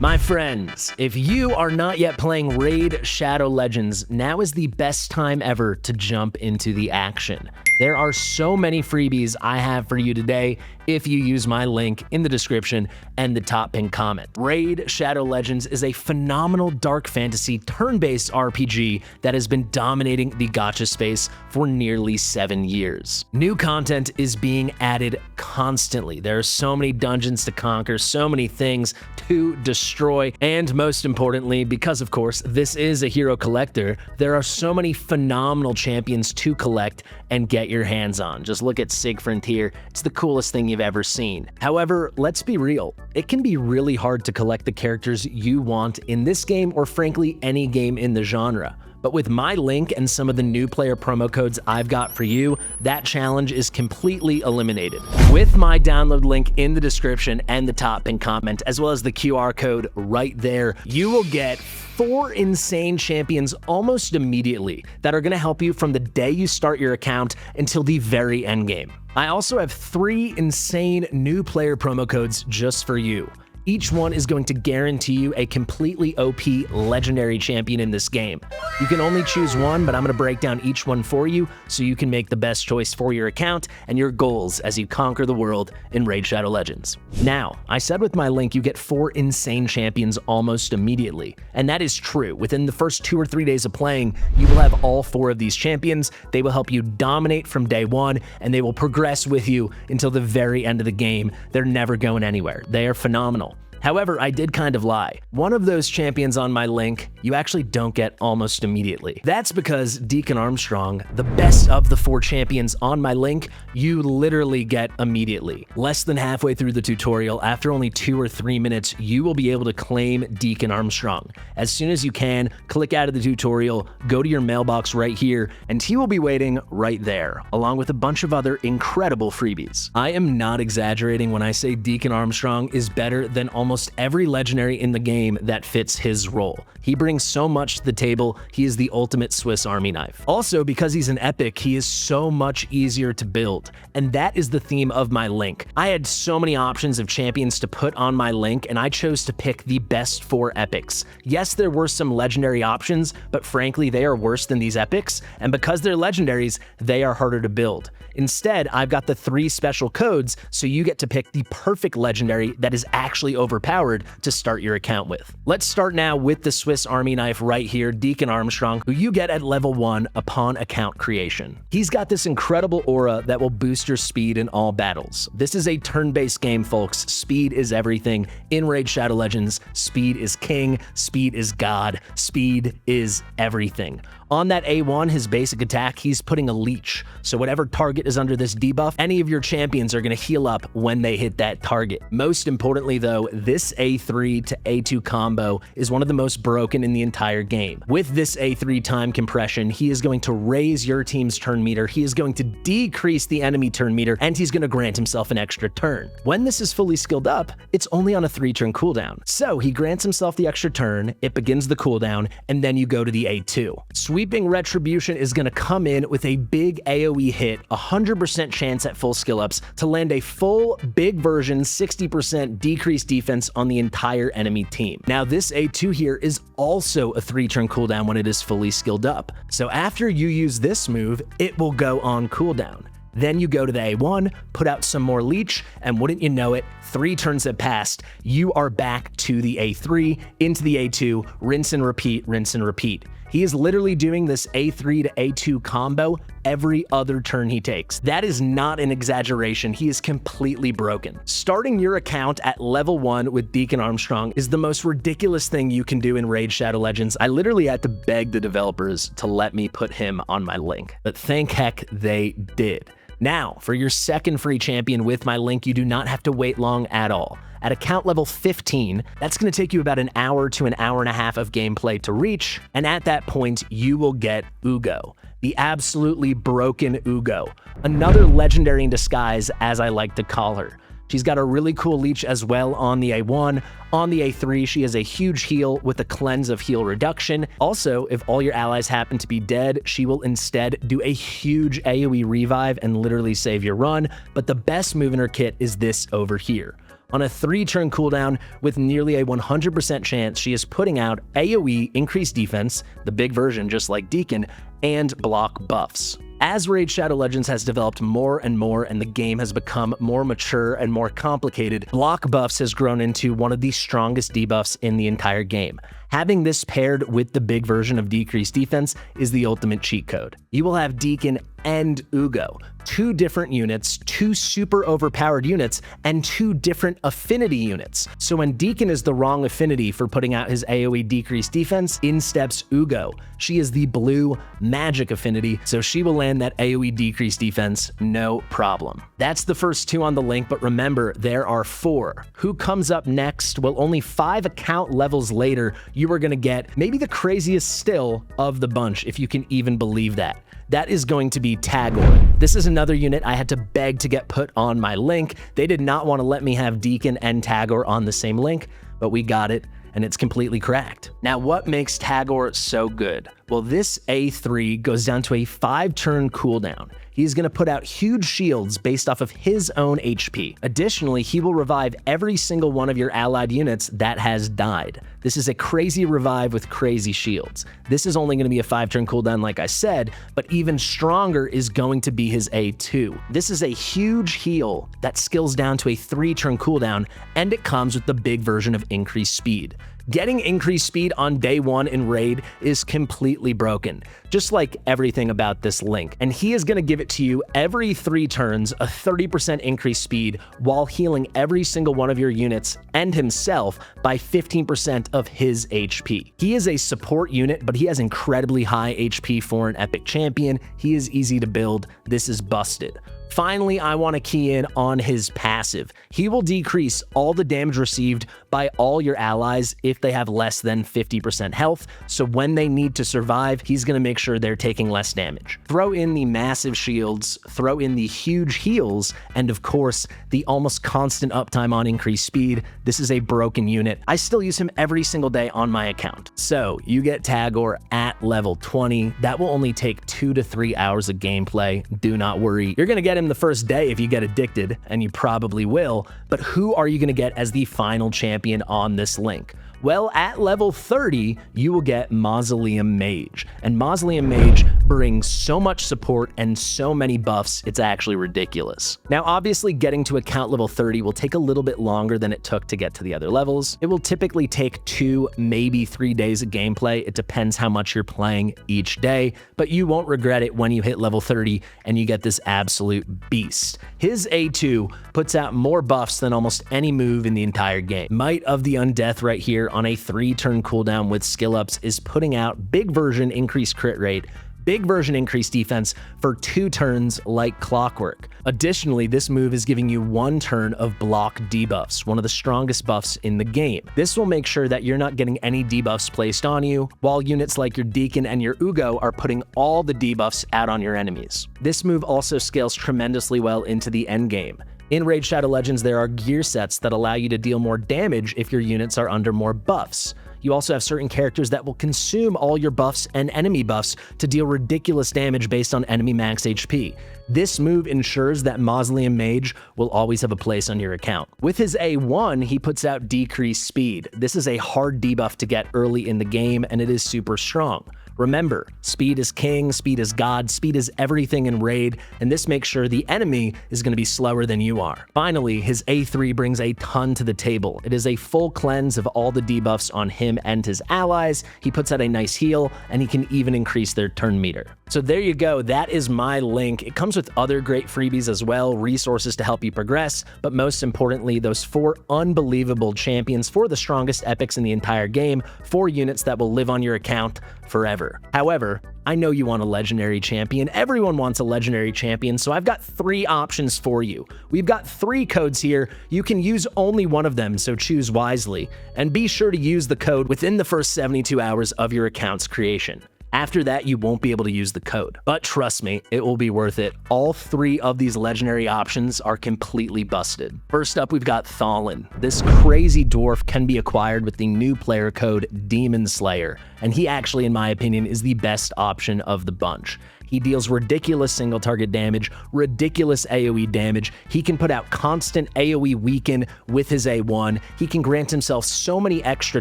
My friends, if you are not yet playing Raid Shadow Legends, now is the best time ever to jump into the action. There are so many freebies I have for you today if you use my link in the description and the top pinned comment. Raid Shadow Legends is a phenomenal dark fantasy turn-based RPG that has been dominating the gacha space for nearly 7 years. New content is being added constantly. There are so many dungeons to conquer, so many things to destroy, and most importantly, because of course this is a hero collector, there are so many phenomenal champions to collect and get your hands on. Just look at Siegfried here. It's the coolest thing you've ever seen. However, let's be real. It can be really hard to collect the characters you want in this game or frankly any game in the genre. But with my link and some of the new player promo codes I've got for you, that challenge is completely eliminated. With my download link in the description and the top pinned comment, as well as the QR code right there, you will get 4 insane champions almost immediately that are going to help you from the day you start your account until the very end game. I also have 3 insane new player promo codes just for you. Each one is going to guarantee you a completely OP legendary champion in this game. You can only choose one, but I'm going to break down each one for you so you can make the best choice for your account and your goals as you conquer the world in Raid Shadow Legends. Now, I said with my link you get 4 insane champions almost immediately, and that is true. Within the first 2 or 3 days of playing, you will have all 4 of these champions. They will help you dominate from day 1, and they will progress with you until the very end of the game. They're never going anywhere. They are phenomenal. However, I did kind of lie. One of those champions on my link, you actually don't get almost immediately. That's because Deacon Armstrong, the best of the 4 champions on my link, you literally get immediately. Less than halfway through the tutorial, after only 2 or 3 minutes, you will be able to claim Deacon Armstrong. As soon as you can, click out of the tutorial, go to your mailbox right here, and he will be waiting right there, along with a bunch of other incredible freebies. I am not exaggerating when I say Deacon Armstrong is better than almost every legendary in the game that fits his role. He brings so much to the table. He is the ultimate Swiss Army knife. Also, because he's an epic, he is so much easier to build, and that is the theme of my link. I had so many options of champions to put on my link, and I chose to pick the best 4 epics. Yes, there were some legendary options, but frankly, they are worse than these epics, and because they're legendaries, they are harder to build. Instead, I've got the 3 special codes, so you get to pick the perfect legendary that is actually overpowered to start your account with. Let's start now with the Swiss Army knife right here, Deacon Armstrong, who you get at level 1 upon account creation. He's got this incredible aura that will boost your speed in all battles. This is a turn-based game, folks. Speed is everything. In Raid Shadow Legends, speed is king, speed is god, speed is everything. On that A1, his basic attack, he's putting a leech. So whatever target is under this debuff, any of your champions are going to heal up when they hit that target. Most importantly though, this A3 to A2 combo is one of the most broken in the entire game. With this A3 time compression, he is going to raise your team's turn meter, he is going to decrease the enemy turn meter, and he's going to grant himself an extra turn. When this is fully skilled up, it's only on a 3-turn cooldown. So he grants himself the extra turn, it begins the cooldown, and then you go to the A2. Sweeping Retribution is going to come in with a big AoE hit, 100% chance at full skill ups to land a full big version 60% decreased defense on the entire enemy team. Now this A2 here is also a 3-turn cooldown when it is fully skilled up. So after you use this move, it will go on cooldown. Then you go to the A1, put out some more leech, and wouldn't you know it, 3 turns have passed, you are back to the A3, into the A2, rinse and repeat, rinse and repeat. He is literally doing this A3 to A2 combo every other turn he takes. That is not an exaggeration. He is completely broken. Starting your account at level 1 with Deacon Armstrong is the most ridiculous thing you can do in Raid Shadow Legends. I literally had to beg the developers to let me put him on my link, but thank heck they did. Now, for your second free champion with my link, you do not have to wait long at all. At account level 15, that's going to take you about an hour to an hour and a half of gameplay to reach, and at that point, you will get Uugo, the absolutely broken Uugo, another legendary in disguise, as I like to call her. She's got a really cool leech as well on the A1. On the A3, she has a huge heal with a cleanse of heal reduction. Also, if all your allies happen to be dead, she will instead do a huge AoE revive and literally save your run. But the best move in her kit is this over here. On a 3-turn cooldown with nearly a 100% chance, she is putting out AoE increased defense, the big version just like Deacon, and block buffs. As Raid Shadow Legends has developed more and more and the game has become more mature and more complicated, block buffs has grown into one of the strongest debuffs in the entire game. Having this paired with the big version of decreased defense is the ultimate cheat code. You will have Deacon and Uugo, 2 different units, 2 super overpowered units, and 2 different affinity units. So when Deacon is the wrong affinity for putting out his AoE decreased defense, in steps Uugo. She is the blue magic affinity, so she will land that AoE decreased defense no problem. That's the first 2 on the link, but remember, there are 4. Who comes up next? Well, only 5 account levels later, you are going to get maybe the craziest still of the bunch, if you can even believe that. That is going to be Tagoar. This is another unit I had to beg to get put on my link. They did not want to let me have Deacon and Tagoar on the same link, but we got it, and it's completely cracked. Now, what makes Tagoar so good? Well, this A3 goes down to a 5-turn cooldown. He's going to put out huge shields based off of his own HP. Additionally, he will revive every single one of your allied units that has died. This is a crazy revive with crazy shields. This is only going to be a 5-turn cooldown like I said, but even stronger is going to be his A2. This is a huge heal that skills down to a 3-turn cooldown, and it comes with the big version of increased speed. Getting increased speed on day 1 in Raid is completely broken, just like everything about this link. And he is going to give it to you every 3 turns, a 30% increased speed, while healing every single one of your units and himself by 15% of his HP. He is a support unit, but he has incredibly high HP for an epic champion. He is easy to build. This is busted. Finally, I want to key in on his passive. He will decrease all the damage received by all your allies if they have less than 50% health, so when they need to survive, he's going to make sure they're taking less damage. Throw in the massive shields, throw in the huge heals, and of course, the almost constant uptime on increased speed. This is a broken unit. I still use him every single day on my account. So you get Tagoar at level 20. That will only take 2 to 3 hours of gameplay. Do not worry. You're going to get him the first day if you get addicted, and you probably will, but who are you going to get as the final champion on this link? Well, at level 30, you will get Mausoleum Mage, and Mausoleum Mage brings so much support and so many buffs, it's actually ridiculous. Now, obviously, getting to account level 30 will take a little bit longer than it took to get to the other levels. It will typically take 2, maybe 3 days of gameplay. It depends how much you're playing each day, but you won't regret it when you hit level 30 and you get this absolute beast. His A2 puts out more buffs than almost any move in the entire game. Might of the Undeath right here on a 3-turn cooldown with skill ups is putting out big version increased crit rate, big version increased defense for 2 turns like clockwork. Additionally, this move is giving you 1 turn of block debuffs, one of the strongest buffs in the game. This will make sure that you're not getting any debuffs placed on you, while units like your Deacon and your Uugo are putting all the debuffs out on your enemies. This move also scales tremendously well into the endgame. In Raid Shadow Legends, there are gear sets that allow you to deal more damage if your units are under more buffs. You also have certain characters that will consume all your buffs and enemy buffs to deal ridiculous damage based on enemy max HP. This move ensures that Mausoleum Mage will always have a place on your account. With his A1, he puts out decreased speed. This is a hard debuff to get early in the game, and it is super strong. Remember, speed is king, speed is god, speed is everything in Raid, and this makes sure the enemy is going to be slower than you are. Finally, his A3 brings a ton to the table. It is a full cleanse of all the debuffs on him and his allies. He puts out a nice heal, and he can even increase their turn meter. So there you go, that is my link. It comes with other great freebies as well, resources to help you progress, but most importantly, those 4 unbelievable champions for the strongest epics in the entire game, 4 units that will live on your account forever. However, I know you want a legendary champion. Everyone wants a legendary champion, so I've got 3 options for you. We've got 3 codes here. You can use only one of them, so choose wisely. And be sure to use the code within the first 72 hours of your account's creation. After that, you won't be able to use the code. But trust me, it will be worth it. All 3 of these legendary options are completely busted. First up, we've got THOLIN. This crazy dwarf can be acquired with the new player code Demon Slayer, and he actually, in my opinion, is the best option of the bunch. He deals ridiculous single target damage, ridiculous AoE damage. He can put out constant AoE weaken with his A1. He can grant himself so many extra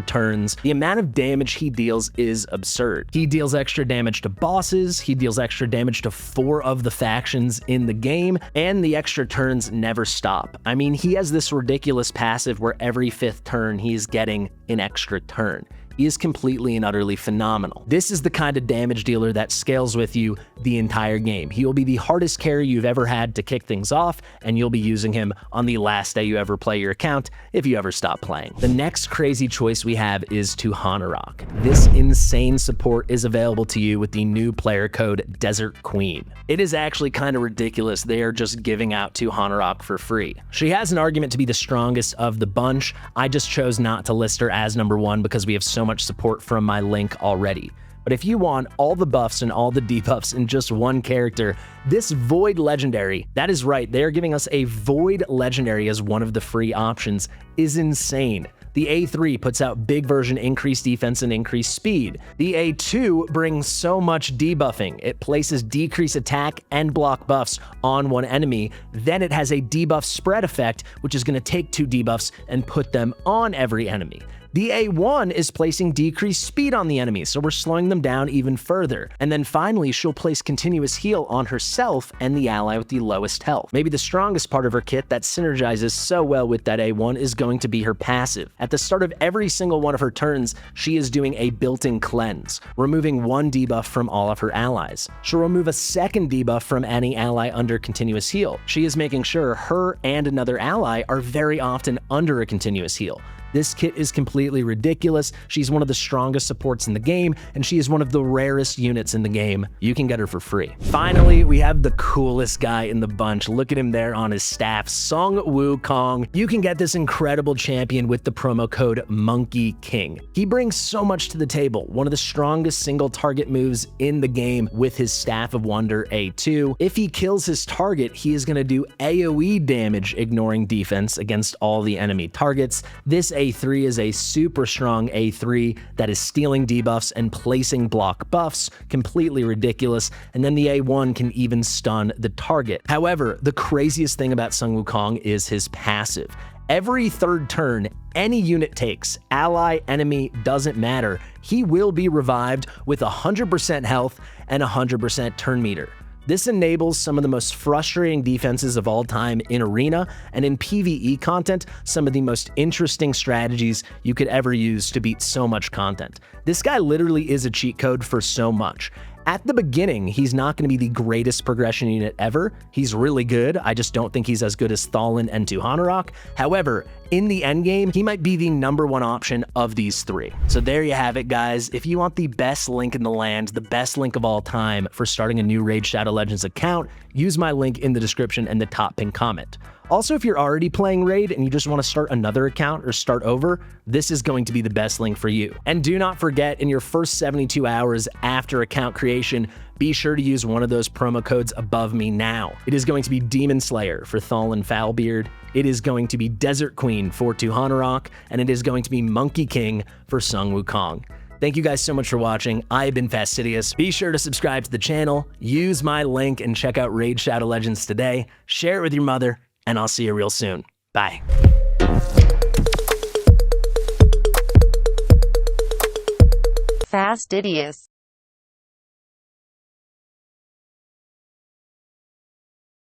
turns. The amount of damage he deals is absurd. He deals extra damage to bosses, he deals extra damage to 4 of the factions in the game, and the extra turns never stop. I mean, he has this ridiculous passive where every 5th turn he's getting an extra turn. He is completely and utterly phenomenal. This is the kind of damage dealer that scales with you the entire game. He will be the hardest carry you've ever had to kick things off, and you'll be using him on the last day you ever play your account if you ever stop playing. The next crazy choice we have is TUHANARAK. This insane support is available to you with the new player code Desert Queen. It is actually kind of ridiculous they are just giving out TUHANARAK for free. She has an argument to be the strongest of the bunch. I just chose not to list her as number 1 because we have so much support from my link already. But if you want all the buffs and all the debuffs in just one character, this Void Legendary, that is right, they are giving us a Void Legendary as one of the free options, is insane. The A3 puts out big version increased defense and increased speed. The A2 brings so much debuffing. It places decreased attack and block buffs on one enemy. Then it has a debuff spread effect, which is going to take 2 debuffs and put them on every enemy. The A1 is placing decreased speed on the enemy, so we're slowing them down even further. And then finally, she'll place continuous heal on herself and the ally with the lowest health. Maybe the strongest part of her kit that synergizes so well with that A1 is going to be her passive. At the start of every single one of her turns, she is doing a built-in cleanse, removing 1 debuff from all of her allies. She'll remove a 2nd debuff from any ally under continuous heal. She is making sure her and another ally are very often under a continuous heal. This kit is completely ridiculous. She's one of the strongest supports in the game, and she is one of the rarest units in the game. You can get her for free. Finally, we have the coolest guy in the bunch. Look at him there on his staff, SUN WUKONG. You can get this incredible champion with the promo code Monkey King. He brings so much to the table. One of the strongest single target moves in the game with his Staff of Wonder A2. If he kills his target, he is going to do AoE damage, ignoring defense against all the enemy targets. This A3 is a super strong A3 that is stealing debuffs and placing block buffs, completely ridiculous, and then the A1 can even stun the target. However, the craziest thing about SUN WUKONG is his passive. Every 3rd turn any unit takes, ally, enemy, doesn't matter, he will be revived with 100% health and 100% turn meter. This enables some of the most frustrating defenses of all time in Arena, and in PvE content, some of the most interesting strategies you could ever use to beat so much content. This guy literally is a cheat code for so much. At the beginning, he's not going to be the greatest progression unit ever. He's really good. I just don't think he's as good as THOLIN and TUHANARAK. However, in the endgame, he might be the number 1 option of these 3. So there you have it, guys. If you want the best link in the land, the best link of all time for starting a new Raid Shadow Legends account, use my link in the description and the top pinned comment. Also, if you're already playing Raid and you just want to start another account or start over, this is going to be the best link for you. And do not forget, in your first 72 hours after account creation, be sure to use one of those promo codes above me now. It is going to be Demon Slayer for THOLIN Foulbeard, it is going to be Desert Queen for TUHANARAK, and it is going to be Monkey King for SUN WUKONG. Thank you guys so much for watching. I have been Fastidious. Be sure to subscribe to the channel, use my link, and check out Raid Shadow Legends today. Share it with your mother, and I'll see you real soon. Bye. Fastidious.